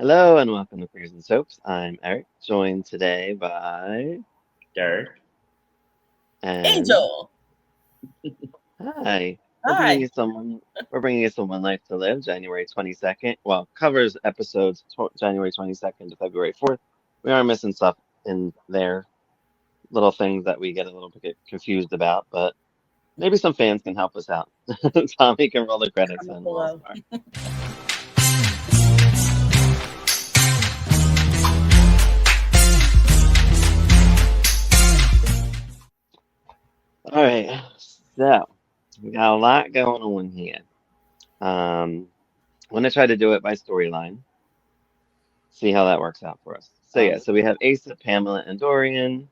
Hello and welcome to Queers and Soaps. I'm Eric, joined today by Derek. and Angel. hi. We're bringing Hi. you someone. We're bringing you someone life to live. January 22nd. Well, covers episodes January 22nd to February 4th. We are missing stuff in there, little things that we get a little bit confused about, but maybe some fans can help us out. Tommy can roll the credits Comment and we'll below. start. All right. So we got a lot going on here. Um, I'm gonna try to do it by storyline. See how that works out for us. So yeah, Um, so we have Asa, Pamela, and Dorian.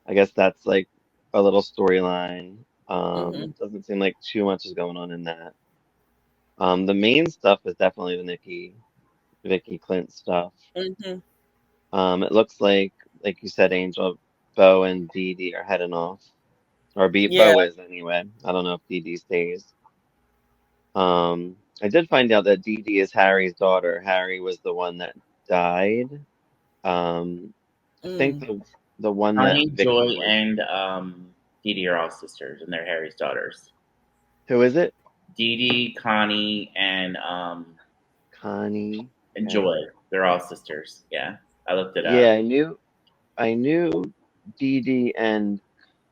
I guess that's like a little storyline. Hmm. Doesn't seem like too much is going on in that. The main stuff is definitely the Vicky Clint stuff. Hmm. It looks like you said, Angel, Bo and Dee Dee are heading off, or Yeah. Bo is anyway. I don't know if Dee Dee stays. I did find out that Dee Dee is Harry's daughter. Harry was the one that died. I think Mm. the one that Connie, Vicky Joy, was. and Dee Dee are all sisters, and they're Harry's daughters. Who is it? Dee Dee, Connie, Connie. and Okay. Joy. They're all sisters. Yeah, I looked it up. Yeah, I knew Dee Dee and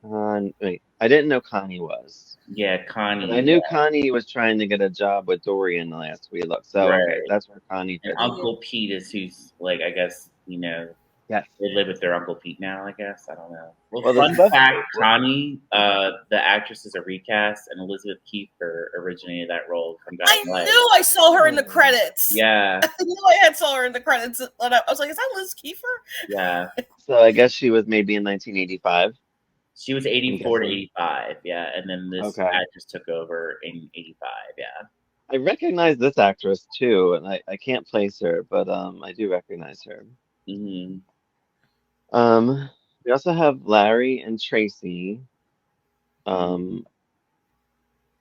Wait, I didn't know Connie was, Yeah, but I Connie. knew Connie was trying to get a job with Dorian the last we looked. So okay, Right. that's where Connie And fit in. Hmm. Uncle Pete is who's like I guess Yes. they live with their Uncle Pete now. I guess I don't know. Well, Well, the fun stuff. fact: Well, Connie, the actress is a recast, and Elizabeth Kiefer originated that role from Guiding I Light. knew I saw her in the oh, credits. Yeah, I knew I had saw her in the credits. And I was like, is that Liz Kiefer? yeah. so I guess she was maybe in 1985. She was I'm 84 to guessing. 85, yeah, and then this Okay. actress took over in 85, yeah. I recognize this actress too, and I can't place her, but I do recognize her. Hmm. We also have Larry and Tracy. Um,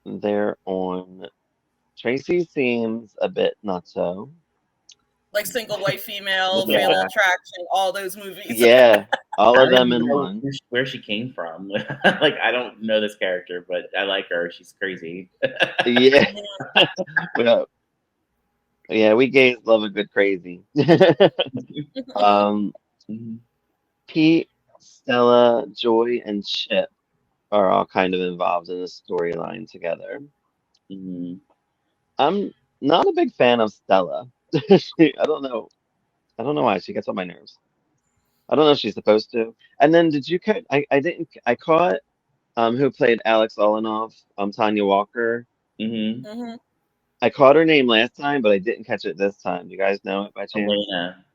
they're on. Tracy seems a bit not so. Like Single White Female, Fatal Yeah, Attraction, all those movies. Yeah, all I of don't them even in know one. where she came from. Like, I don't know this character, but I like her. She's crazy. Yeah, Yeah. well, yeah, we gays love a good crazy. Um, Mhm. Pete, Stella, Joy, and Chip are all kind of involved in the storyline together. Mhm. I'm not a big fan of Stella. I don't know. I don't know why she gets on my nerves. I don't know if she's supposed to. And then did you catch? I didn't. I caught who played Alex Olenoff, Tanya Walker. Mhm. Hmm. I caught her name last time, but I didn't catch it this time. Do you guys know it by chance? Elena.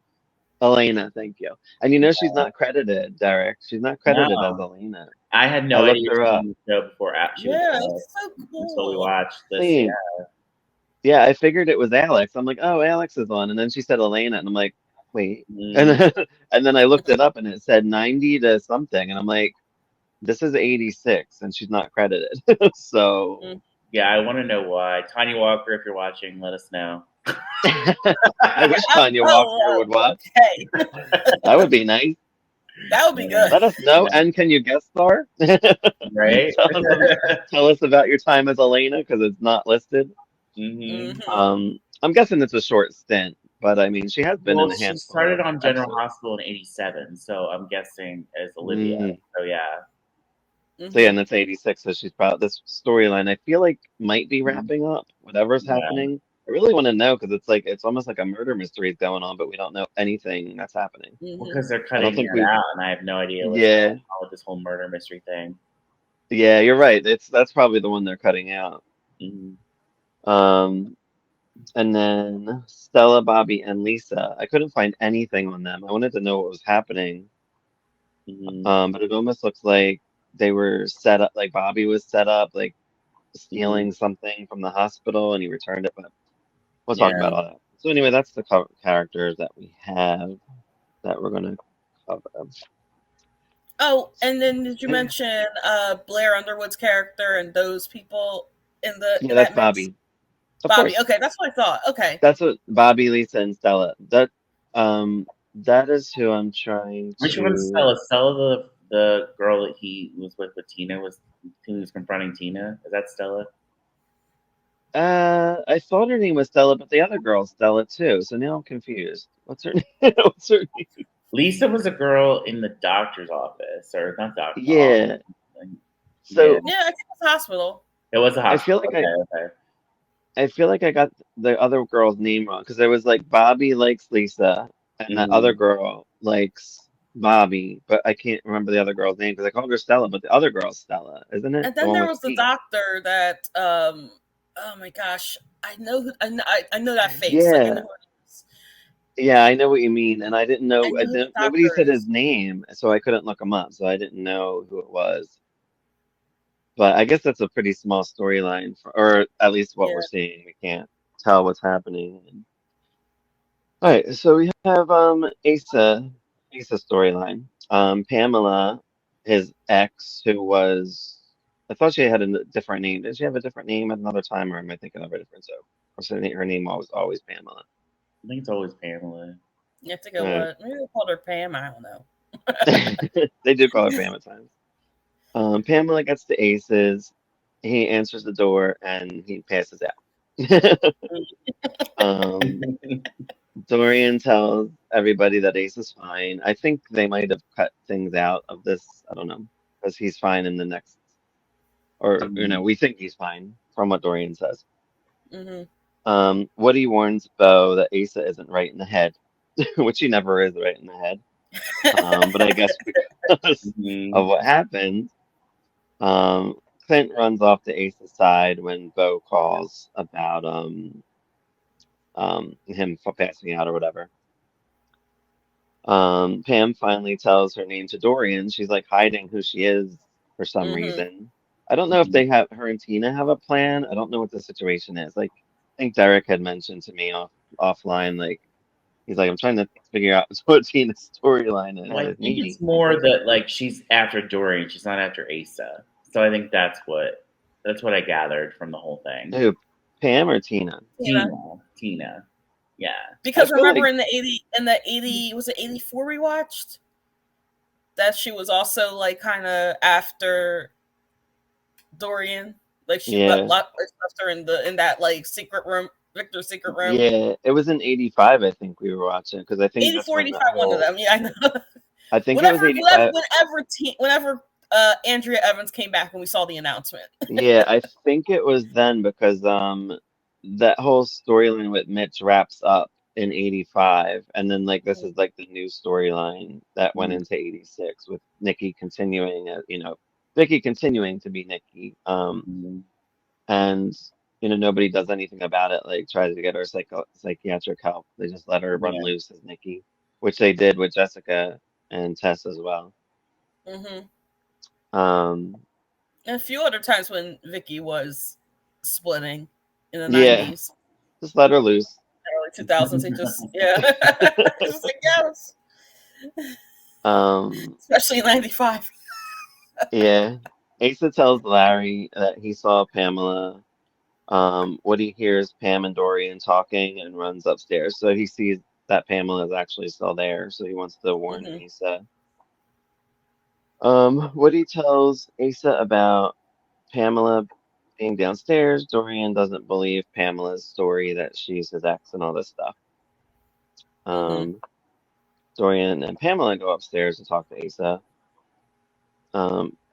Elena, thank you. And you know she's not credited, Derek. She's not credited as No, Elena. I had I no looked idea her she up. was in the show before she was Yeah, it's so until we cool. watched this. Yeah. Same. Yeah, I figured it was Alex. I'm like, oh, Alex is on, and then she said Elena, and I'm like, wait. And Mm. then, and then I looked it up, and it said 90 to something, and I'm like, this is 86, and she's not credited. So Mm. Yeah, I want to know why. Tanya Walker, if you're watching, let us know. I wish Oh, Tanya Walker oh, would watch. okay. That would be nice. That would be Yeah, good. Let us know. yeah. And can you guest star? Right? Tell us about your time as Elena because it's not listed. Hmm. Hmm. I'm guessing it's a short stint, but I mean, she has been Well, in a she handful started of on General episodes. Hospital in '87, so I'm guessing as Olivia. Mm. So yeah. So yeah, Hmm. and that's 86. So she's probably this storyline. I feel like might be Mhm. wrapping up. Whatever's Yeah. happening. I really want to know because it's like it's almost like a murder mystery is going on, but we don't know anything that's happening. Well, Hmm. because they're I don't cutting think it we. out, and I have no idea what's going Yeah, on with this whole murder mystery thing. yeah, you're right. That's probably the one they're cutting out. Hmm. Um, and then Stella, Bobby, and Lisa. I couldn't find anything on them. I wanted to know what was happening. Hmm. But it almost looks like they were set up, like Bobby was set up, like Hmm. stealing something from the hospital, and he returned it. But we'll talk Yeah. about all that. So anyway, that's the characters that we have that we're gonna cover. Oh, and then did you Yeah, mention Blair Underwood's character and those people in yeah, that's that mix? Bobby. Of Bobby. course. Okay, that's what I thought. Okay. That's what Bobby, Lisa, and Stella. That is who I'm trying Which one's to. Stella? Stella, the girl that he was with Tina, was who was confronting Tina. Is that Stella? I thought her name was Stella, but the other girl's Stella too. So now I'm confused. What's her name? What's her name? Lisa was a girl in the doctor's office, or not doctor's office. Yeah. Yeah, So Yeah, I think it's the hospital. it was a I feel hospital. like Okay. I feel like I got the other girl's name wrong because there was like Bobby likes Lisa and that other Mm-hmm. girl likes Bobby, but I can't remember the other girl's name because I called her Stella, but the other girl's Stella, isn't it? And The then one there with was the the teeth. doctor that oh my gosh, I know who I know that face. Like I know Yeah. who it is. Yeah, I know what you mean, and I didn't I know. know who the Nobody doctor said his is. name, so I couldn't look him up, so I didn't know who it was. But I guess that's a pretty small storyline, or at least what we're Yeah. seeing. We can't tell what's happening. All right, so we have Asa storyline. Pamela, his ex, who was I thought she had a different name. Did she have a different name at another time, or am I thinking of a different show? Or so her name was always Pamela. I think it's always Pamela. You have to go All what? Maybe they called her Pam. I don't know. right. They do call her Pam at times. Pamela gets to Aces. He answers the door and he passes out. um, Dorian tells everybody that Ace is fine. I think they might have cut things out of this. I don't know, because he's fine in the next, or Mhm. we think he's fine from what Dorian says. Mm-hmm. Woody warns Bo that Asa isn't right in the head, which he never is right in the head. But I guess because of Mhm. what happened, um, Clint runs off to Ace's side when Bo calls about him passing out or whatever. Pam finally tells her name to Dorian. She's like hiding who she is for some Mm-hmm. reason. I don't know if Mhm. they have her and Tina have a plan. I don't know what the situation is. Like, I think Derek had mentioned to me offline, like he's like, I'm trying to figure out what Tina's storyline Well, I is. think it's Needy. more that like she's after Dorian, she's not after Asa. So I think that's what I gathered from the whole thing. Who, Pam or Tina? Tina. Tina. Yeah. I Because feel remember like, in the 80 was it 84 we watched that she was also like kind of after Dorian, like she yeah, left her in that like secret room, Victor's secret room. yeah. It was in '85, I think we were watching, because I think that's 84, when the 85, one of whole. them. Yeah, I know. I think it was whenever, whenever, '85. whenever, whenever Andrea Evans came back when we saw the announcement. Yeah, I think it was then because that whole storyline with Mitch wraps up in '85, and then like this is like the new storyline that went Mhm. into '86 with Nikki continuing, Vicky continuing to be Nikki, Mhm. and nobody does anything about it, like tries to get her psychiatric help. They just let her run Yeah. loose as Nikki, which they did with Jessica and Tess as well. Mm-hmm. Um, And a few other times when Vicky was splitting in the yeah, 90s, just let her loose. early 2000s. They just yeah, it's just like yes, Um, especially in '95. Yeah. Asa tells Larry that he saw Pamela. Woody hears Pam and Dorian talking and runs upstairs. So he sees that Pamela is actually still there. So he wants to warn Mm-hmm. Asa. Woody tells Asa about Pamela being downstairs. Dorian doesn't believe Pamela's story that she's his ex and all this stuff. Mm-hmm. Um, Dorian and Pamela go upstairs to talk to Asa.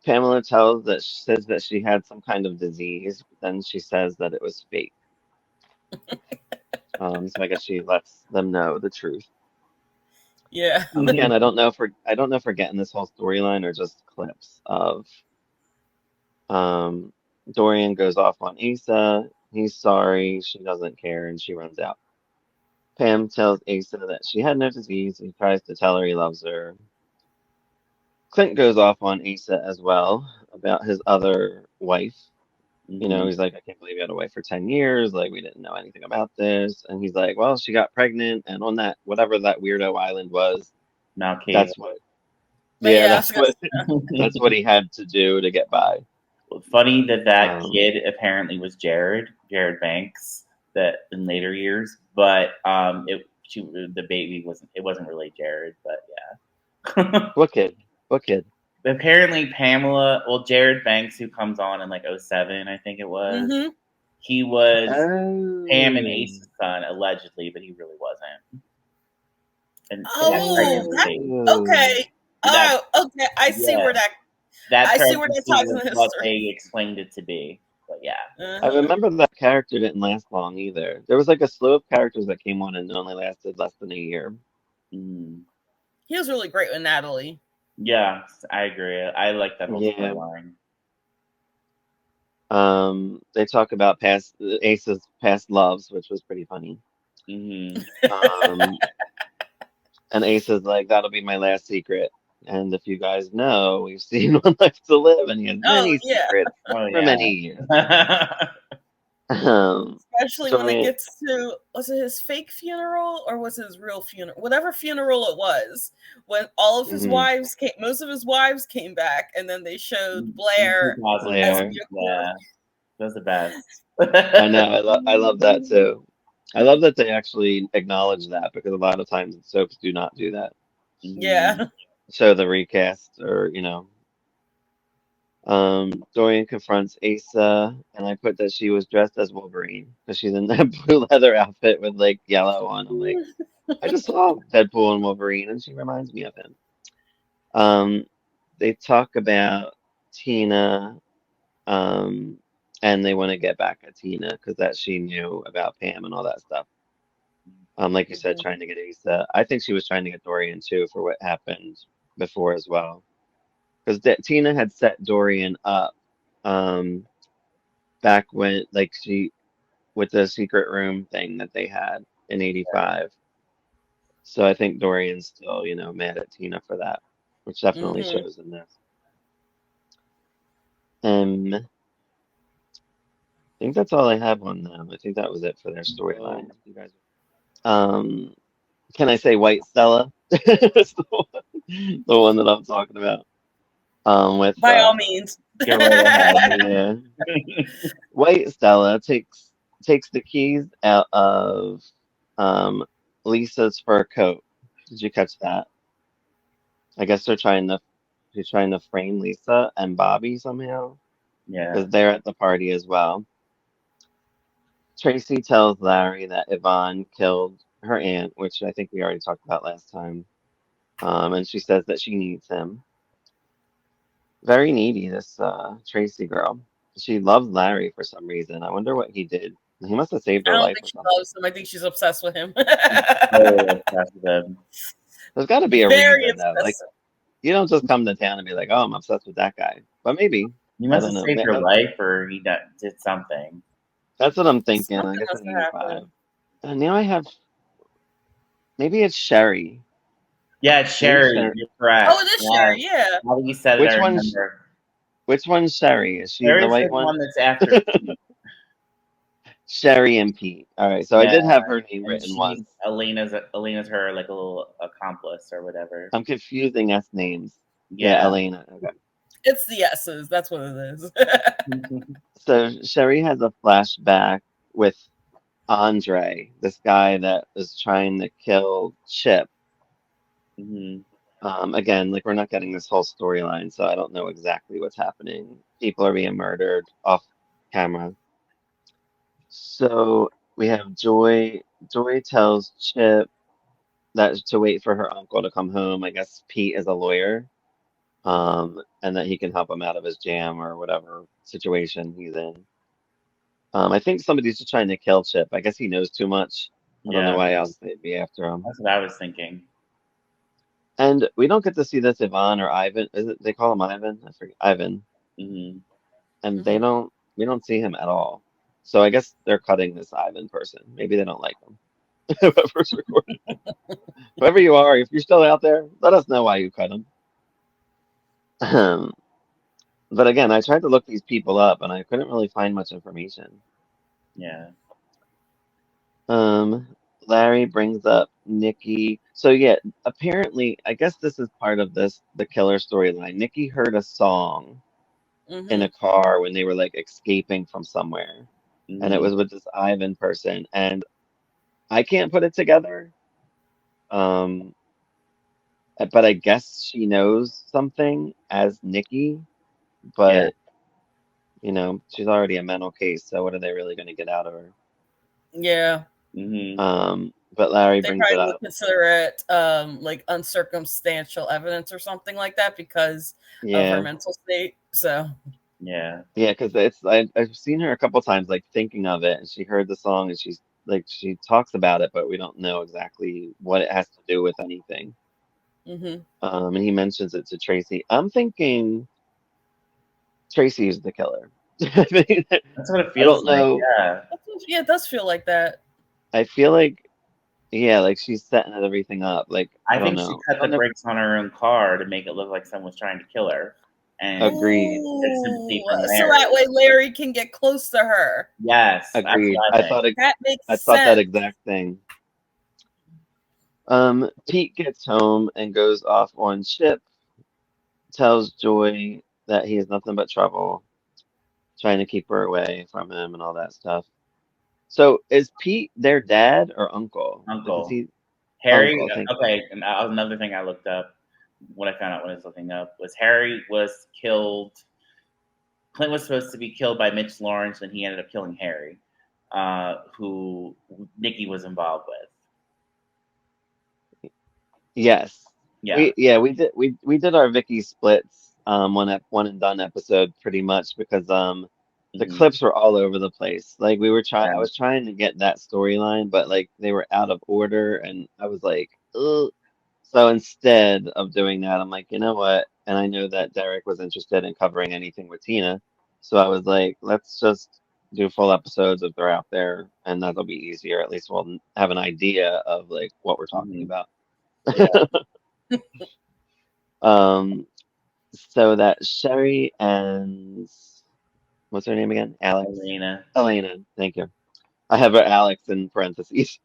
Pamela says that she had some kind of disease, but then she says that it was fake. So I guess she lets them know the truth. Yeah. Again, I don't know if we're getting this whole storyline or just clips of um, Dorian goes off on Asa. He's sorry, she doesn't care, and she runs out. Pam tells Asa that she had no disease. He tries to tell her he loves her. Clint goes off on Asa as well about his other wife. Mhm. He's like, I can't believe you had a wife for 10 years. Like, we didn't know anything about this. And he's like, well, she got pregnant. And on that, whatever that weirdo island was, Now Cave. that's what, But yeah, yeah, I that's was gonna what, that's what he had to do to get by. Funny that Um, kid apparently was Jared Banks. that in later years, but the baby wasn't really Jared, but yeah. What kid? What kid? Apparently Pamela, well, Jared Banks, who comes on in like '07, I think it was, Mm-hmm. he was Pam and Oh. Ace's son allegedly, but he really wasn't. And that Oh, that pregnancy, okay. that Oh, okay. I see yeah, where that. that I see where that pregnancy ties in was the what history. they explained it to be. But yeah. I Uh-huh. remember that character didn't last long either. There was like a slew of characters that came on and it only lasted less than a year. Mm. He was really great with Natalie. Yeah, I agree. I like that whole Yeah. storyline. They talk about Ace's past loves, which was pretty funny. Hmm. Um, and Ace is like, that'll be my last secret. And if you guys know, we've seen One Life to Live, and he has Oh many yeah, secrets Oh for yeah. many years. Um, especially when it Dorian, gets to, was it his fake funeral or was it his real funeral? Whatever funeral it was, when all of his mhm, wives came, most of his wives came back, and then they showed Blair as 2001. Blair. Mia Corp. Yeah, that's the best. I know, I love that too. I love that they actually acknowledge that because a lot of times soaps do not do that. Hmm. Yeah. Show the recast or, Dorian confronts Asa, and I put that she was dressed as Wolverine because she's in that blue leather outfit with like yellow on. I'm like, I just saw Deadpool and Wolverine, and she reminds me of him. Um, they talk about Tina, um, and they want to get back at Tina because that she knew about Pam and all that stuff. Like you said, Mhm. trying to get Asa. I think she was trying to get Dorian too for what happened before as well. Because Tina had set Dorian up um, back when, like, with the secret room thing that they had in '85. So I think Dorian's still, mad at Tina for that, which definitely Mhm. shows in this. I think that's all I have on them. I think that was it for their storyline. Oh, You guys, um, can I say White Stella? It's the one that I'm talking about. With By all means. go right yeah, White Stella takes the keys out of um Lisa's fur coat. Did you catch that? I guess she's trying to frame Lisa and Bobby somehow Yeah. because they're at the party as well. Tracy tells Larry that Yvonne killed her aunt, which I think we already talked about last time. And she says that she needs him. Very needy, this Tracy girl. She loves Larry for some reason. I wonder what he did. He must have saved I her don't life think or she something. loves him. I think she's obsessed with him. Oh, that's them. There's got to be a Very reason though. Like obsessed. you don't just come to town and be like, "Oh, I'm obsessed with that guy." But maybe He I must don't have know. saved her life, or he did something. That's what I'm thinking. I Something guess has in to '85. happen. And now I have maybe it's Sherry. Yeah, it's Maybe Sherry. Sherry. You're Oh, correct. it is Yeah. Sherry. Yeah. Now that you said it, I Which one's remember. which one's Sherry? Is she the Sherry's the white one one? that's after Pete. Sherry and Pete. All right. So I Yeah, did have her name and written she's once. Elena's her like a little accomplice or whatever. I'm confusing S names. Yeah, Yeah. Elena. Okay. It's the S's. That's what it is. So Sherry has a flashback with Andre, this guy that is trying to kill Chip. Hmm. Again, like we're not getting this whole storyline, so I don't know exactly what's happening. People are being murdered off camera. So we have Joy. Joy tells Chip that to wait for her uncle to come home. I guess Pete is a lawyer, and that he can help him out of his jam or whatever situation he's in. I think somebody's just trying to kill Chip. I guess he knows too much. I don't know Yeah, why else they'd be after him. that's what I was thinking. And we don't get to see this Ivan or Ivan. Is it they call him Ivan? I forget. Ivan. Hmm. And Mhm. we don't see him at all. So I guess they're cutting this Ivan person. Maybe they don't like him. Whoever's recording. Whoever you are, if you're still out there, let us know why you cut him. But again, I tried to look these people up and I couldn't really find much information. Yeah. Um, Larry brings up Nikki. So yeah, apparently, I guess this is part of the killer storyline. Nikki heard a song in a Mhm. car when they were like escaping from somewhere. and it was with this Ivan person, and I can't put it together. Um, but I guess she knows something as Nikki, Yeah. but she's already a mental case, so what are they really going to get out of her? Yeah. Mm-hmm. But Larry They brings it probably would up. consider it like uncircumstantial evidence or something like that because of her Yeah, mental state. So Yeah. yeah, because I've seen her a couple times like thinking of it, and she heard the song, and she's like she talks about it, but we don't know exactly what it has to do with anything. mhm. And he mentions it to Tracy. I'm thinking Tracy is the killer. I mean, That's what it I feels don't like. know. Yeah. Yeah, it does feel like that. I feel like, yeah, like she's setting everything up. Like, I I don't think she know. I cut the don't know. brakes on her own car to make it look like someone was trying to kill her, and Agreed. get sympathy Ooh, from so that Larry. way Larry can get close to her. Yes, that's Agreed. what I think. That makes I thought that sense. exact thing. Pete gets home and goes off on ship, tells Joy that he has nothing but trouble, trying to keep her away from him and all that stuff. So is Pete their dad or uncle? Is Uncle he Harry. uncle? Thank you. Okay, and another thing I looked up, what I found out when I was looking up was Harry was killed. Clint was supposed to be killed by Mitch Lawrence, and he ended up killing Harry, who Nikki was involved with. Yes. Yeah. We did our Vicky splits one and done episode pretty much because the Hmm. clips were all over the place. Like I Yeah. was trying to get that storyline, but like they were out of order and I was like, ugh. So instead of doing that, I'm like, you know what? And I know that Derek was interested in covering anything with Tina. So I was like, let's just do full episodes if they're out there and that'll be easier. At least we'll have an idea of like what we're talking Hmm. about. Yeah. Um, so that Sherry and what's her name again? Alex. Elena. Elena, thank you. I have her Alex in parentheses.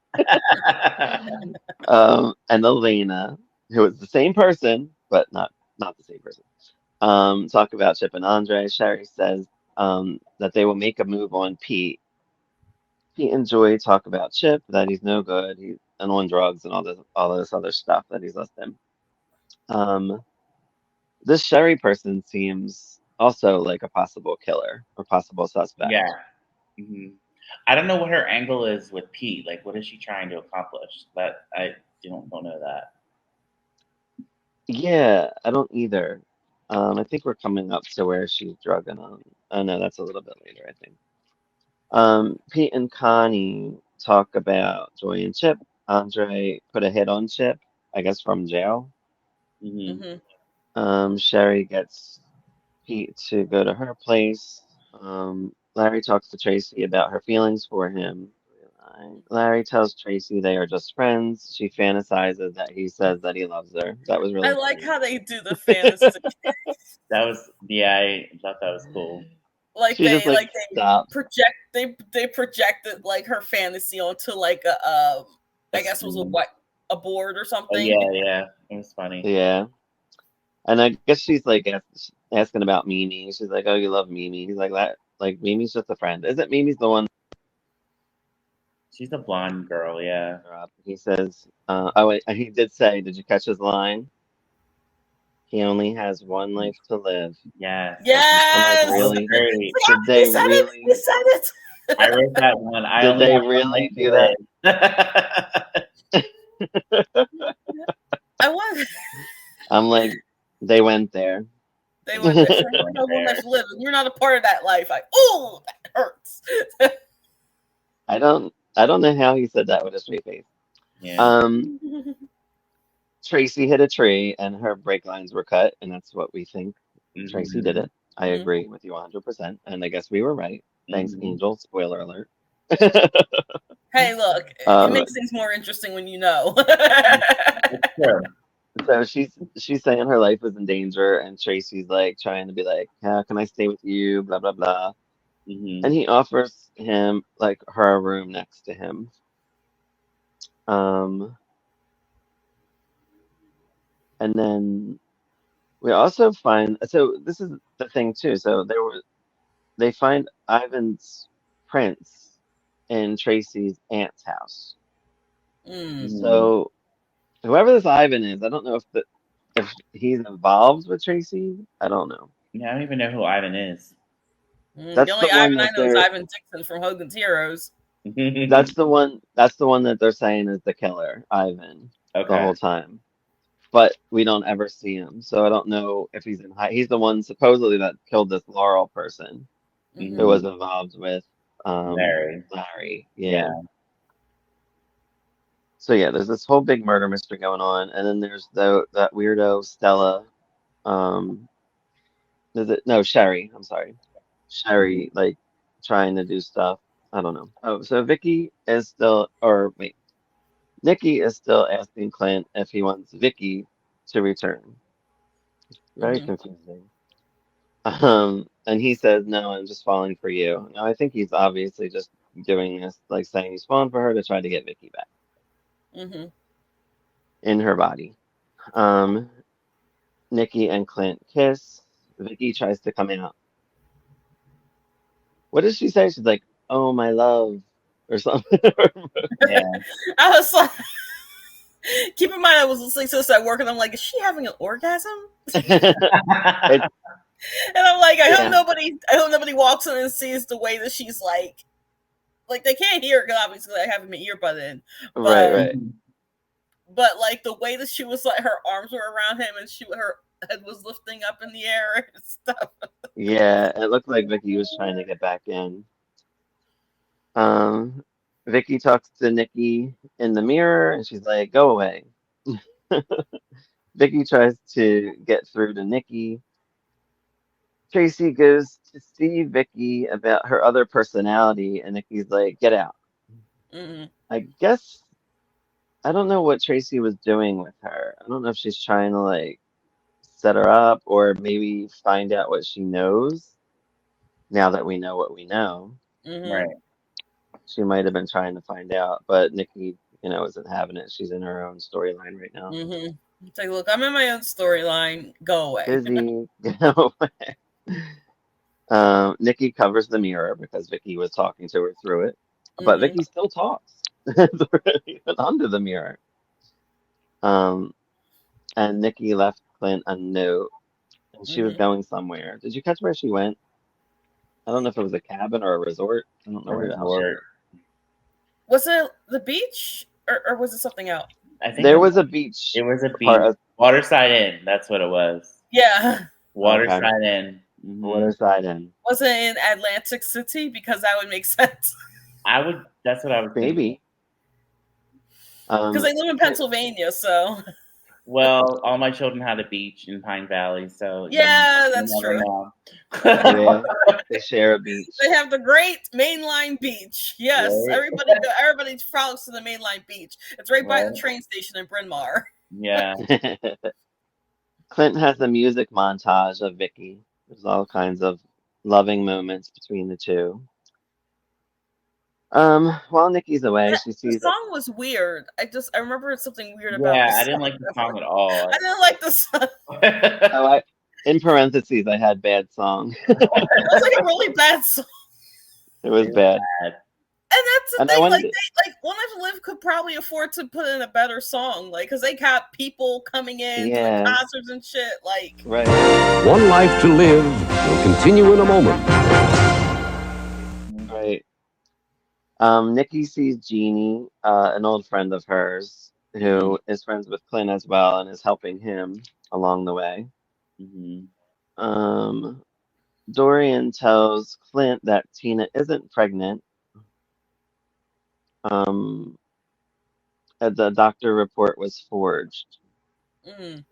And Elena, who is the same person, but not the same person. Talk about Chip and Andre. Sherry says that they will make a move on Pete. Pete and Joy talk about Chip, that he's no good, he's and on drugs and all this other stuff that he's listed. Um, This Sherry person seems also like a possible killer or possible suspect. Yeah. Hmm. I don't know what her angle is with Pete. Like, what is she trying to accomplish? That I don't know that. Yeah, I don't either. I think we're coming up to where she's drugging on. Oh no, that's a little bit later, I think. Pete and Connie talk about Joy and Chip. Andre put a hit on Chip, I guess from jail. Hmm. Mhm. Sherry gets Pete to go to her place. Larry talks to Tracy about her feelings for him. Larry tells Tracy they are just friends. She fantasizes that he says that he loves her. That was I really like funny. how they do the fantasy. That was yeah. I thought that was cool. like She just they like like they stops. project they projected like her fantasy onto like a A I guess was a scene. what, a board or Oh something. yeah, yeah. It was funny. Yeah. And I guess she's like asking about Mimi. She's like, "Oh, you love Mimi." He's like, "That like Mimi's just a friend." Isn't Mimi's the one? She's a blonde girl. Yeah. He says, "Oh wait," he did say, "Did you catch his line? He only has one life to live." Yes. I'm like, Yes. That was really? great. Yeah, Did he they said it. He really? said it. I wrote that one. I Did only they have one really life do that? to I was. I'm like, they went there. They went there. So you live. know one There. life to live, and you're not a part of that life. Like, ooh, that hurts. I don't know how he said that with a straight face. Yeah. Um, Tracy hit a tree and her brake lines were cut, and that's what we think Tracy did Hmm. it. I Mhm. agree with you 100%, and I guess we were right. Thanks, Hmm. Angel. Spoiler alert. Hey, look, it Um, makes things more interesting when you know. It's true. so she's saying her life was in danger, and Tracy's like trying to be like, "How can I stay with you?" Blah blah blah. Hmm. And he offers him like her a room next to him. Um, and then we also find so this is the thing too. So they find Ivan's prints in Tracy's aunt's house. Mm. So whoever this Ivan is, I don't know if he's involved with Tracy. I don't know. Yeah, I don't even know who Ivan is. The That's only the one Ivan I that know is they're. Ivan Dixon from Hogan's Heroes. That's the one. That's the one that they're saying is the killer, Ivan, the Okay. whole time. But we don't ever see him, so I don't know if he's in high. He's the one supposedly that killed this Laurel person who Mhm. was involved with Larry. Larry. Yeah. Yeah. So yeah, there's this whole big murder mystery going on, and then there's that weirdo Stella. Um, is it no Sherry? I'm sorry, Sherry, like trying to do stuff. I don't know. Oh, so Vicky is still, or wait, Nikki is still asking Clint if he wants Vicky to return. Very Mhm. confusing. And he says, "No, I'm just falling for you." Now I think he's obviously just doing this, like saying he's falling for her to try to get Vicky back Mhm. in her body. Um, Nikki and Clint kiss. Vicky tries to come out. What does she say? She's like, "Oh, my love," or something. Yeah. I was like, keep in mind I was listening to this at work, and I'm like, is she having an orgasm? It, And I'm like, yeah, I hope nobody walks in and sees the way that she's like they can't hear because obviously I have my earbud in, right, but right. Mhm. like the way that she was like her arms were around him and her head was lifting up in the air and stuff. Yeah, it looked like Vicky was trying to get back in. Um, Vicky talks to Nikki in the mirror, and she's like, "Go away." Vicky tries to get through to Nikki. Tracy goes to see Vicky about her other personality, and Nikki's like, "Get out." Mm-hmm. I guess I don't know what Tracy was doing with her. I don't know if she's trying to like set her up or maybe find out what she knows now that we know what we know. Mm-hmm. Right. She might have been trying to find out, but Nikki, isn't having it. She's in her own storyline right now. Mm-hmm. It's like, look, I'm in my own storyline. Go away. Busy. Nikki covers the mirror because Vicky was talking to her through it, but Mm-hmm. Vicky still talks even under the mirror. Um, and Nikki left Clint a note, and she was Mm-hmm. going somewhere. Did you catch where she went? I don't know if it was a cabin or a resort. I don't know A where the hell she resort. went. Was it the beach or was it something else? I think There was a beach it was a part beach. of. Waterside Inn. That's what it was. Yeah. Okay, Waterside Inn. Hmm. waterside in. Was it in Atlantic City? Because that would make sense. I would. That's what I was thinking. Maybe. Because they live in Clint, Pennsylvania, so Well, all my children had a beach in Pine Valley, so yeah, you that's never true. know. yeah, they share a beach. They have the great mainline beach. Yes, Right. everybody frolics to the mainline beach. It's right by the Right. train station in Bryn Mawr. Yeah. Clint has a music montage of Vicky. There's all kinds of loving moments between the two. While Nikki's away, she The sees that. song was weird. I remember something weird about the Yeah, I song. didn't like the song at all. I didn't like the song. Oh, in parentheses, I had bad song. It was like a really bad song. It was It was bad. bad. And that's the And I thing, wanted, One Life Live could probably afford to put in a better song, because they got people coming in doing yeah, concerts and shit, right, One life to live will continue in a moment. right. Nikki sees Jeannie, an old friend of hers, who is friends with Clint as well and is helping him along the way. Hmm. Um, Dorian tells Clint that Tina isn't pregnant. Um, the doctor report was forged. Mm.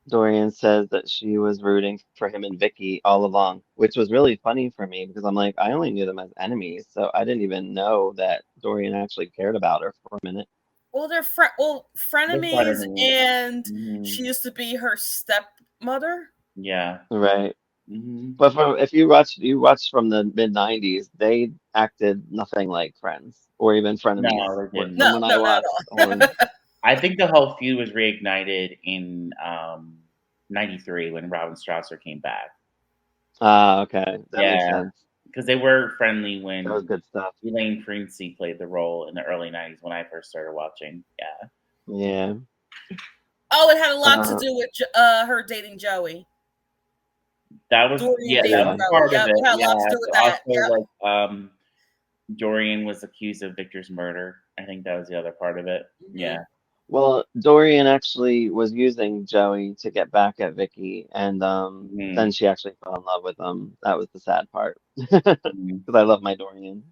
Dorian says that she was rooting for him and Vicky all along, which was really funny for me because I'm like, I only knew them as enemies, so I didn't even know that Dorian actually cared about her for a minute. Well, they're They're frenemies, frenemies. and Hmm. she used to be her stepmother. Yeah. Right. Hmm. But if you watch from the mid '90s, they acted nothing like friends or even frenemies. No, they didn't. From No, when I no, not watched at all. on, I think the whole feud was reignited in '93 when Robin Strasser came back. okay, that makes Yeah, sense. because they were friendly That was when good stuff. Elaine Princy played the role in the early '90s when I first started watching. Yeah. Yeah. Oh, it had a lot to Uh, do with her dating Joey. That was Dorian that dating was Joey. part of Yep, it. it had a Yeah. lot to do with that. Also, Yep. Dorian was accused of Victor's murder. I think that was the other part of it. Mm-hmm. Yeah. well, Dorian actually was using Joey to get back at Vicky, and then she actually fell in love with him. That was the sad part, because I love my Dorian.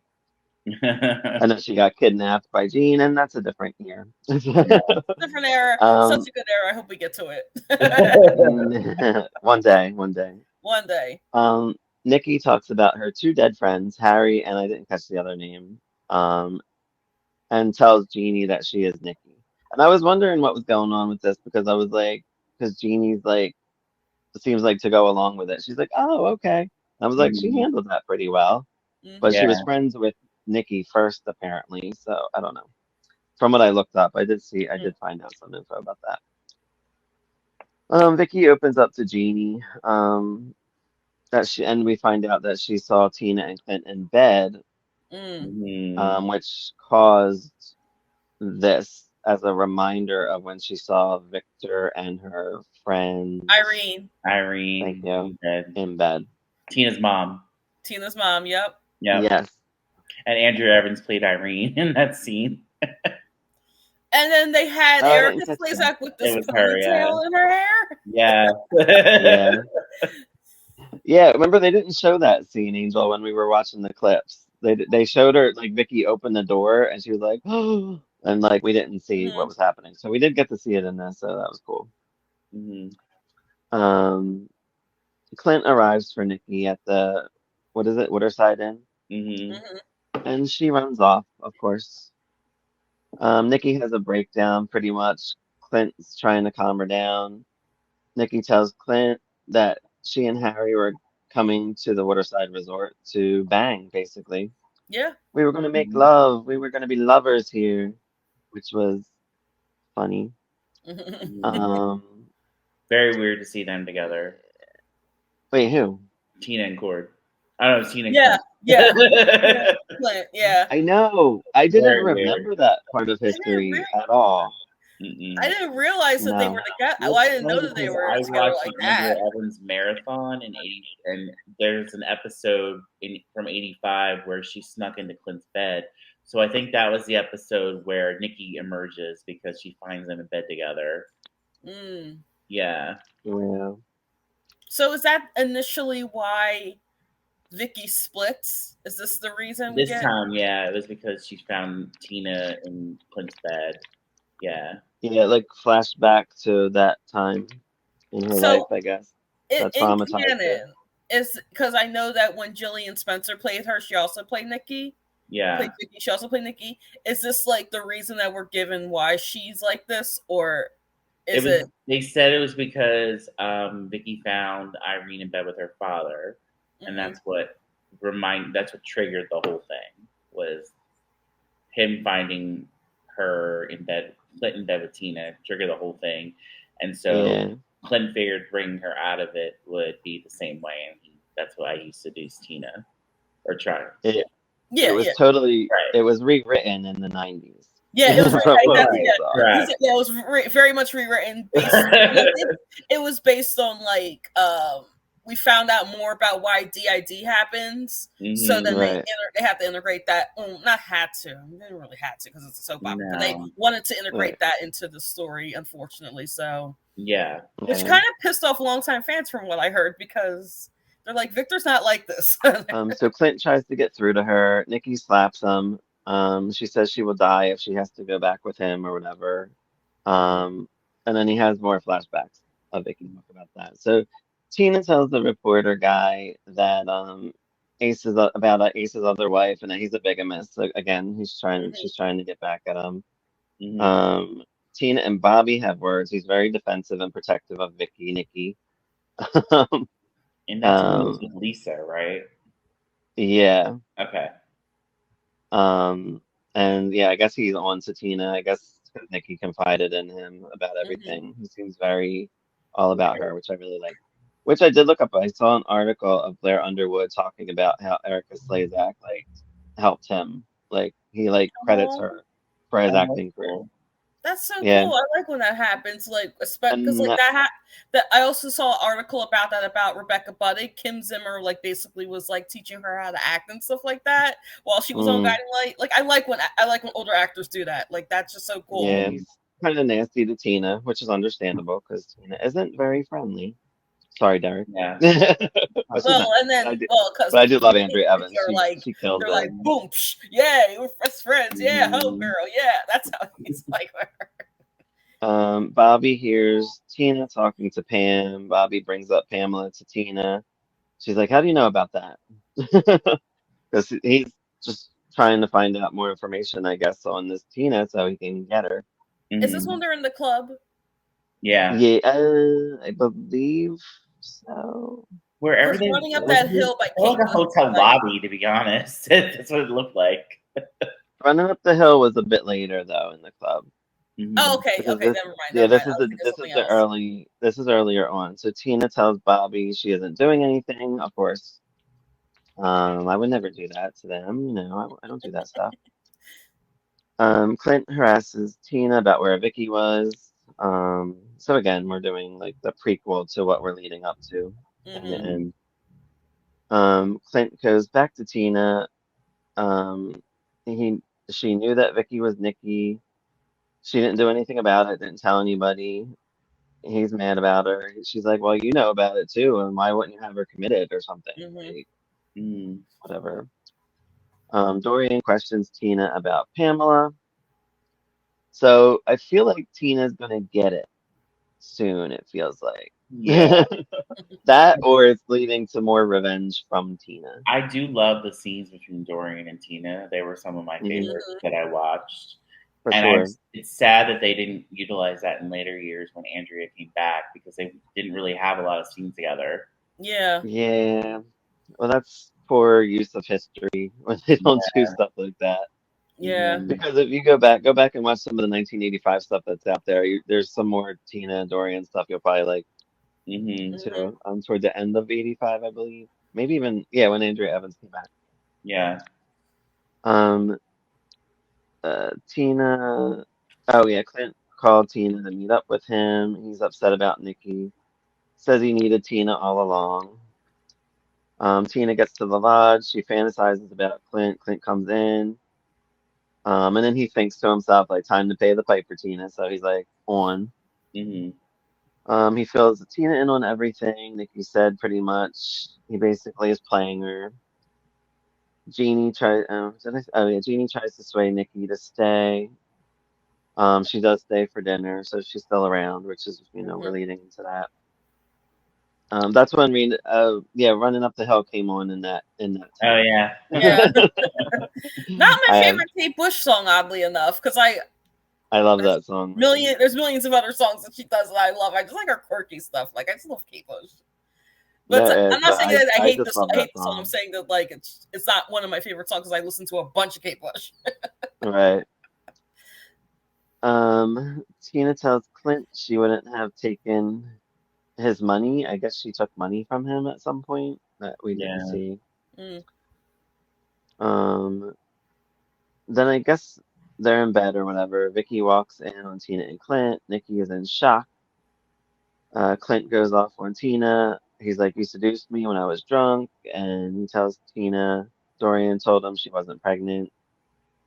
And then she got kidnapped by Jean, and that's a different year. Different era. Such um, a good era. I hope we get to it. one day, one day. One day. Nikki talks about her two dead friends, Harry and I didn't catch the other name, um, and tells Jeannie that she is Nikki. And I was wondering what was going on with this because I was like, because Jeannie's like, seems like to go along with it. She's like, oh, okay. And I was like, she Mhm. handled that pretty well. Mm-hmm. But she Yeah. was friends with Nikki first, apparently. So I don't know. From what I looked up, I did find out some info about that. Vicky opens up to Jeannie. And we find out that she saw Tina and Clint in bed, Mhm. which caused this as a reminder of when she saw Victor and her friends. Irene. Thank you. Dead. In bed. Tina's mom. Tina's mom. Yep. Yep. Yes. And Andrew Evans played Irene in that scene. And then they had Oh, I Erica didn't catch that. Slezak with this It was her, ponytail in her hair. Yeah. Yeah. Yeah, remember they didn't show that scene, Angel, when we were watching the clips. They showed her like Vicky opened the door and she was like, oh, and like we didn't see what was happening. So we did get to see it in this, so that was cool. Mhm. Clint arrives for Nikki at the what is it, Waterside Inn, Mhm. and she runs off, of course. Nikki has a breakdown pretty much. Clint's trying to calm her down. Nikki tells Clint that she and Harry were coming to the Waterside Resort to bang, basically. Yeah. We were going to make love. We were going to be lovers here, which was funny. Um, Very weird to see them together. wait, who? Tina and Cord. I don't know, Tina and Yeah. Clint. Yeah. Clint, yeah. I know. I didn't Very remember weird. that part of history at all. I didn't realize that they No. were together. Well, Well, I didn't funny know that they because were I together watched like the Andrew that. Evans marathon in '80, and there's an episode from '85 where she snuck into Clint's bed. So I think that was the episode where Nikki emerges because she finds them in bed together. Mm. Yeah. Yeah. So is that initially why Vicky splits? Is this the reason we This get? time, yeah, it was because she found Tina in Clint's bed. Yeah. Yeah, like flashback to that time in her life, I guess. That In traumatized her. canon, is because I know that when Jillian Spencer played her, she also played Nikki. Yeah. Played Vicky. She also played Nikki. Is this like the reason that we're given why she's like this, or is it? They said it was because Vicky found Irene in bed with her father, and that's what triggered the whole thing, was him finding her in bed, Clint in bed with Tina, triggered the whole thing, and so Yeah. Clint figured bringing her out of it would be the same way, and that's why he seduced Tina, or try. It Yeah, was yeah. totally. Right. It was rewritten in the 90s. Yeah, it was From what I yeah, saw. Right. yeah, it was very much rewritten. It was based on like we found out more about why DID happens, so then Right. they have to integrate that. Not had to, they didn't really have to because it's a soap opera, but they No. wanted to integrate Right. that into the story. Unfortunately, so Yeah. which Yeah. kind of pissed off longtime fans from what I heard because they're like, Victor's not like this. So Clint tries to get through to her. Nikki slaps him. She says she will die if she has to go back with him or whatever. And then he has more flashbacks of Vicky. Talk about that. So Tina tells the reporter guy that Ace's other wife and that he's a bigamist. So again, she's trying to get back at him. Tina and Bobby have words. He's very defensive and protective of Nikki. And that's with Lisa, right? Yeah. Okay. And yeah, I guess he's on to Tina. I guess 'cause Nikki confided in him about everything. He seems very all about her, which I really like. Which I did look up. I saw an article of Blair Underwood talking about how Erica Slezak like helped him. Like he like credits Oh, her for his Oh, acting career. cool. that's so Yeah, cool. I like when that happens. Like, because and like that. I also saw an article about that about Rebecca Budig. Kim Zimmer like basically was like teaching her how to act and stuff like that while she was on mm, Guiding Light. Like, I like when older actors do that. Like, that's just so cool. yeah, he's kind of nasty to Tina, which is understandable because Tina isn't very friendly. Sorry, Derek. Yeah. but, Well, and I then do, because but I do love me Andrea and Evans. Vicky are like She kills they're it. like boom, psh, yeah, we're best friends, yeah, ho Mhm. girl, yeah. That's how he's like her. Bobby hears Tina talking to Pam. Bobby brings up Pamela to Tina. She's like, "How do you know about that?" Because he's just trying to find out more information, I guess, on this Tina so he can get her. Is this Mhm. when they're in the club? Yeah. Yeah, I believe so. Where Because everything running up was that hill by like Kate a Bush was hotel like, lobby, to be honest. That's what it looked like. Running up the hill was a bit later though in the club oh, Hmm. okay, because okay, this, never yeah, mind. I was thinking of something else. this is earlier on. So Tina tells Bobby she isn't doing anything. Of course, I would never do that to them. You know, I don't do that stuff. Clint harasses Tina about where Vicky was. So again, we're doing like the prequel to what we're leading up to in the Hmm. Hmm. end. Clint goes back to Tina. Um, he she knew that Vicky was Nikki. She didn't do anything about it. Didn't tell anybody. He's mad about her. She's like, "Well, you know about it too, and why wouldn't you have her committed or something? Hmm. Like Hmm. whatever." Dorian questions Tina about Pamela. So I feel like Tina's gonna get it soon. It feels like Yeah. that, or it's leading to more revenge from Tina. I do love the scenes between Dorian and Tina. They were some of my Hmm. favorites that I watched. For And sure. it's sad that they didn't utilize that in later years when Andrea came back because they didn't really have a lot of scenes together. Yeah, Yeah. Well, that's poor use of history when they don't do Yeah. stuff like that. yeah, Hmm. Because if you go back and watch some of the 1985 stuff that's out there, there's some more Tina and Dorian stuff you'll probably like Hmm. hmm, too. Toward the end of '85, I believe. Maybe even yeah, when Andrea Evans came back. Yeah. Um, Tina. Oh yeah, Clint called Tina to meet up with him. He's upset about Nikki. Says he needed Tina all along. Tina gets to the lodge. She fantasizes about Clint. Clint comes in. And then he thinks to himself, like, time to pay the piper, Tina. So he's like, on. Hmm. He fills Tina in on everything. Nikki said pretty much. He basically is playing her. Jeannie tries. Oh yeah, Jeannie tries to sway Nikki to stay. She does stay for dinner, so she's still around, which is we're hmm. leading into that. That's when yeah, running up the hill came on in that Oh time. yeah. Yeah. Not my I have favorite Kate Bush song, oddly enough, because I love that song, man. there's millions of other songs that she does that I love. I just like her quirky stuff. Like, I just love Kate Bush. But I'm not But saying that I I hate just love I hate that the song. I'm song. saying that like it's not one of my favorite songs because I listen to a bunch of Kate Bush. Right. Tina tells Clint she wouldn't have taken his money. I guess she took money from him at some point that we didn't Yeah. see. Mm, Um, then I guess they're in bed or whatever. Vicky walks in on Tina and Clint. Nikki is in shock. Clint goes off on Tina. He's like, "You seduced me when I was drunk," and he tells Tina Dorian told him she wasn't pregnant.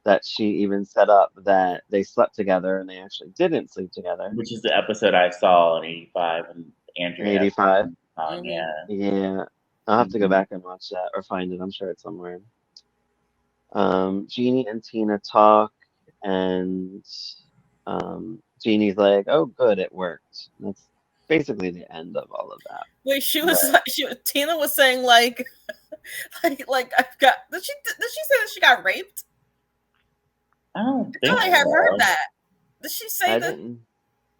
That she even set up that they slept together and they actually didn't sleep together. Which is the episode I saw in '85 when In Andrea '85. Evans was on. hmm. Yeah. Yeah, I'll have to go Hmm. back and watch that or find it. I'm sure it's somewhere. Jeannie and Tina talk, and Jeannie's like, "Oh, good, it worked." That's basically the end of all of that. Wait, she was Right. like, Tina was saying like like I've got did she say that she got raped? I don't I think thought I had heard so. that. Did she say I that? didn't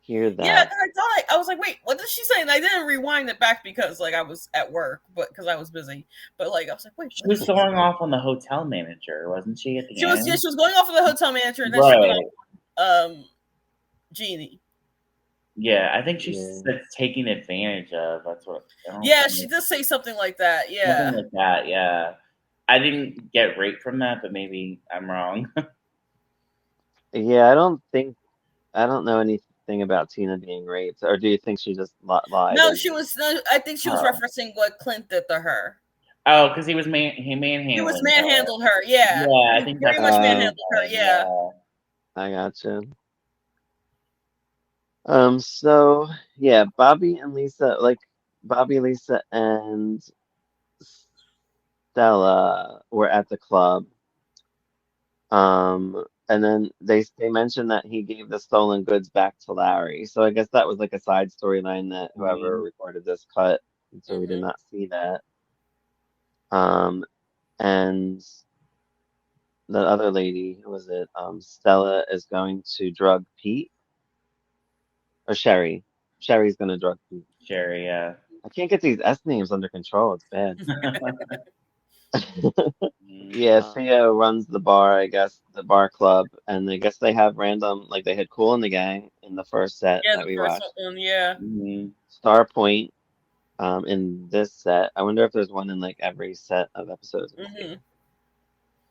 hear Yeah, that. 'cause I was like, wait, what did she say? And I didn't rewind it back because like I was at work, but because I was busy. But like I was like, wait, She what did was she say? going off on the hotel manager, wasn't she, at the Yeah, end? she was going off of the hotel manager, and then she went Right. on Genie. Yeah, I think she Yeah. said taking advantage of. That's what. Yeah, she does say something like that. Yeah. Something like that. Yeah, I didn't get raped from that, but maybe I'm wrong. Yeah, I don't know anything about Tina being raped, or do you think she just lied No, and I think she was Oh. referencing what Clint did to her. Oh, because he He was manhandling her. manhandled her. Yeah. Yeah, I He think very that's much what I'm manhandled her. saying. Yeah. Yeah. I gotcha. So yeah, Bobby and Lisa, like Bobby, Lisa, and Stella were at the club. And then they mentioned that he gave the stolen goods back to Larry. So I guess that was like a side storyline that whoever Mhm. recorded this cut, and so we did not see that. Um, and the other lady, who was it? Stella is going to drug Pete or Sherry. Sherry's gonna drug Pete. Sherry, yeah. I can't get these S names under control. It's bad. Mhm. Yeah, Theo runs the bar, I guess, the bar club, and I guess they have random, like they had Cool in the Gang in the first set Yeah, that the we first watched. one. Yeah. Mhm. Star Point, in this set. I wonder if there's one in like every set of episodes in here.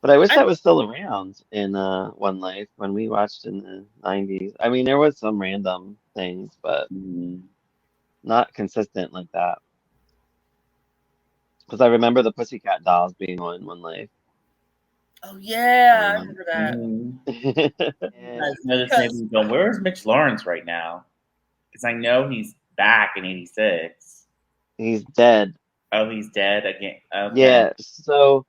But I wish I that was still around in One Life when we watched in the 90s. I mean, there was some random things, but Mhm. not consistent like that. Because I remember the Pussycat Dolls being on One Life. Oh yeah, I Um, remember that. Mhm. You and guys know this Because maybe going, where's Mitch Lawrence right now? Because I know he's back in '86. he's dead. Oh, he's dead again. Okay. Yeah, so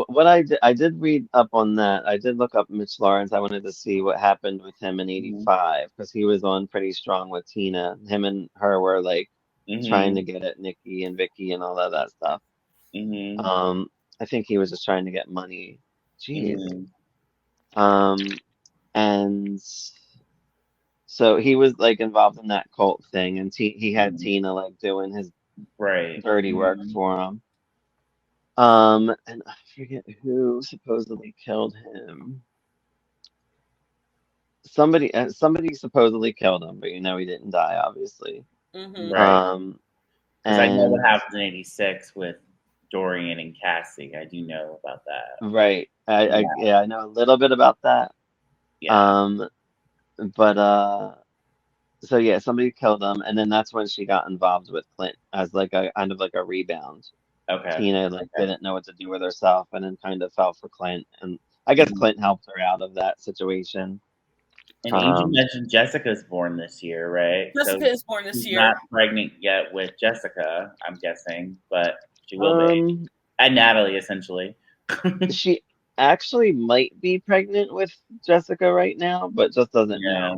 what I did read up on that. I did look up Mitch Lawrence. I wanted to see what happened with him in Mhm. '85 because he was on pretty strong with Tina. Him and her were like trying to Mhm. get at Nikki and Vicky and all of that stuff. Mhm. Um, I think he was just trying to get money. Jeez. Mhm. Um, and so he was like involved in that cult thing, and he had Mhm. Tina like doing his Right. dirty work Mhm. for him. And I forget who supposedly killed him. Somebody supposedly killed him, but he didn't die, obviously. Right. Um, Because I know what and happens in '86 with Dorian and Cassie. I do know about that. right, Yeah. yeah, I know a little bit about that. Yeah. Um, but so yeah, somebody killed him, and then that's when she got involved with Clint as like a kind of like a rebound. Okay. Tina like Okay. didn't know what to do with herself, and then kind of fell for Clint, and I guess Mhm. Clint helped her out of that situation. And Angel Um, mentioned Jessica's born this year, right? So Jessica is born this she's year. not pregnant yet with Jessica, I'm guessing, but she will be. um, And Natalie, essentially. she actually might be pregnant with Jessica right now, but just doesn't Yeah. know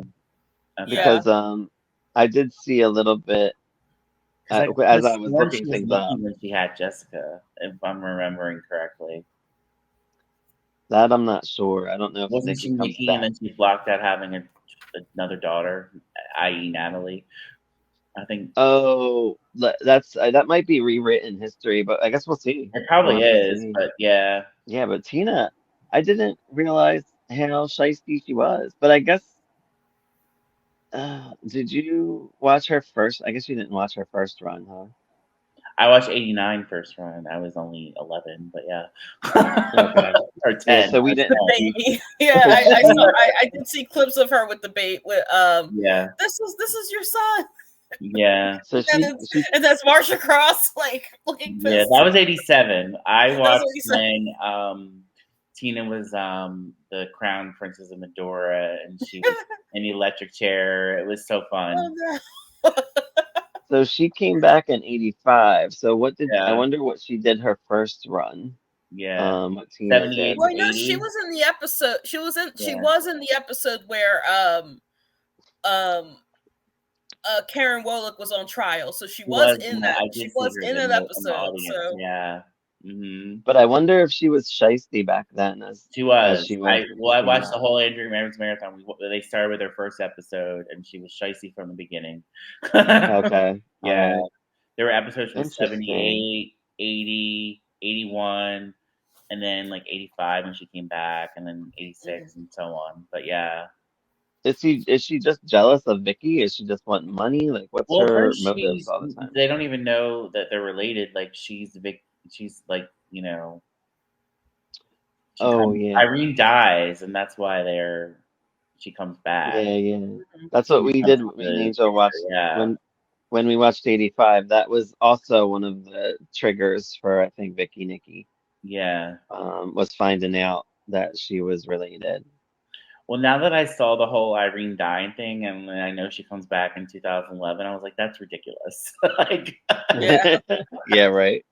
Okay. Yeah. because I did see a little bit Because I could have as I was sworn she looking was things Nikki up. when she had Jessica, if I'm remembering correctly. That I'm not sure. I don't know if Wasn't Nikki she comes Nikki and back. then she blocked out having another daughter, i.e., Natalie? I think Oh, that might be rewritten history, but I guess we'll see. it We'll probably have to is, see. but yeah. Yeah, but Tina, I didn't realize how shiesty she was. But I guess, did you watch her first? I guess you didn't watch her first run, huh? I watched '89 first run. I was only 11, but yeah. Okay. Or Yeah, 10. so I we was didn't 10. see. Baby. Yeah, I saw I did see clips of her with the bait with Yeah. this is your son. Yeah. So she And that's Marsha Cross like looking Yeah. pissed. That was '87. I That's watched what he said. when Tina was the crown princess of Medora and she was in the electric chair. It was so fun. Oh no. so she came back in '85. So I Yeah. wonder what she did her first run. Yeah. What Tina 78 did. Well, to no, she 80. was in the episode. She Yeah. was in the episode where um Karen Woloch was on trial. So She was I she did see was her in in that the episode. audience. So Yeah. Hmm. But I wonder if she was shiesty back then She as was. she was when she I came watched back. the whole Andrew Mavericks marathon. They started with her first episode, and she was shicey from the beginning. Okay. All Yeah, right. there were episodes from Interesting. 78, 80, 81, and then like 85 when she came back, and then mhm. 86 and so on. But yeah, Is she just jealous of Vicky? Is she just wanting money? Like, what's Well, her first motives all the time? they don't even know that they're related. Like she's like, she Oh comes, yeah, Irene dies, and that's why she comes back. yeah. Mhm. That's She what we becomes did. Me and the Angel watched fixer, yeah. when we watched 85. That was also one of the triggers for I think Vicky Nikki Yeah. was finding out that she was related. Well, now that I saw the whole Irene dying thing, and then I know she comes back in 2011, I was like, that's ridiculous. Like, Yeah. Yeah, right.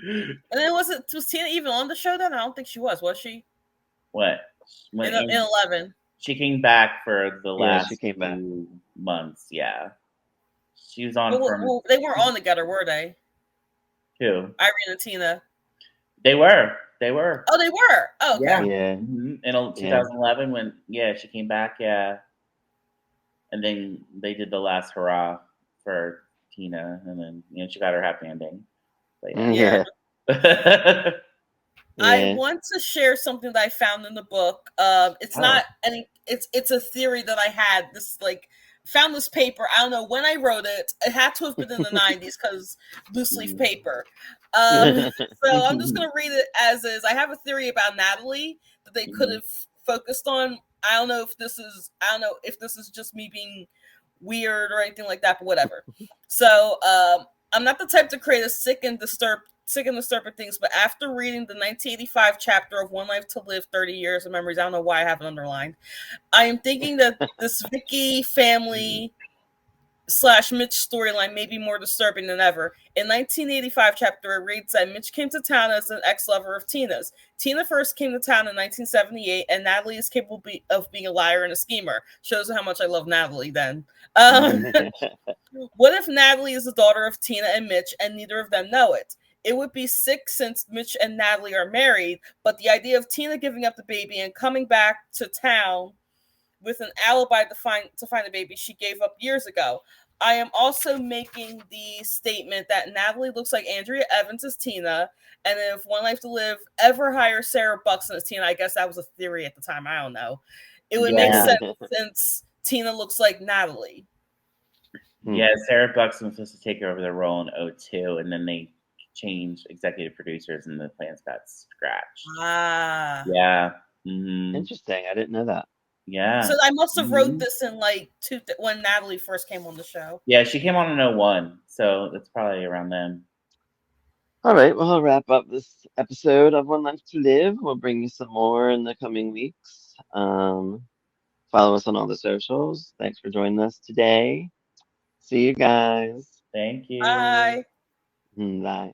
And then was Tina even on the show then? I don't think she was she? what? When In 11. she came back for the Yeah, she last came back. few months, yeah. She was on from Well, they weren't on together, were they? two. Irene and Tina. They were. They were. Oh, they were. Oh, okay. Yeah. Yeah, In yeah. 2011, when she came back, yeah, and then they did the last hurrah for Tina, and then she got her happy ending. But Yeah. yeah. I Yeah. want to share something that I found in the book. It's not any. It's a theory that I had. This found this paper. I don't know when I wrote it. It had to have been in the 90s because loose leaf paper. So I'm just gonna read it as is. I have a theory about Natalie that they could have focused on. I don't know if this is just me being weird or anything like that, but whatever. So I'm not the type to create a sick and disturbing things, but after reading the 1985 chapter of One Life to Live, 30 Years of Memories, I don't know why I have it underlined. I am thinking that this Vicky family / Mitch storyline may be more disturbing than ever. In 1985 chapter, it reads that Mitch came to town as an ex-lover of Tina's. Tina first came to town in 1978, and Natalie is capable of being a liar and a schemer. Shows how much I love Natalie then. What if Natalie is the daughter of Tina and Mitch, and neither of them know it? It would be sick since Mitch and Natalie are married, but the idea of Tina giving up the baby and coming back to town with an alibi to find the baby she gave up years ago. I am also making the statement that Natalie looks like Andrea Evans as Tina, and if One Life to Live ever hires Sarah Buxton as Tina, I guess that was a theory at the time, I don't know. It would make sense since Tina looks like Natalie. Yeah, Sarah Buxton was supposed to take over the role in '02, and then they changed executive producers, and the plans got scratched. Ah. Yeah. Interesting. I didn't know that. Yeah. So I must have wrote this in when Natalie first came on the show. Yeah, she came on in '01, so that's probably around then. All right, well, I'll wrap up this episode of One Life to Live. We'll bring you some more in the coming weeks. Follow us on all the socials. Thanks for joining us today. See you guys. Thank you. Bye. Bye.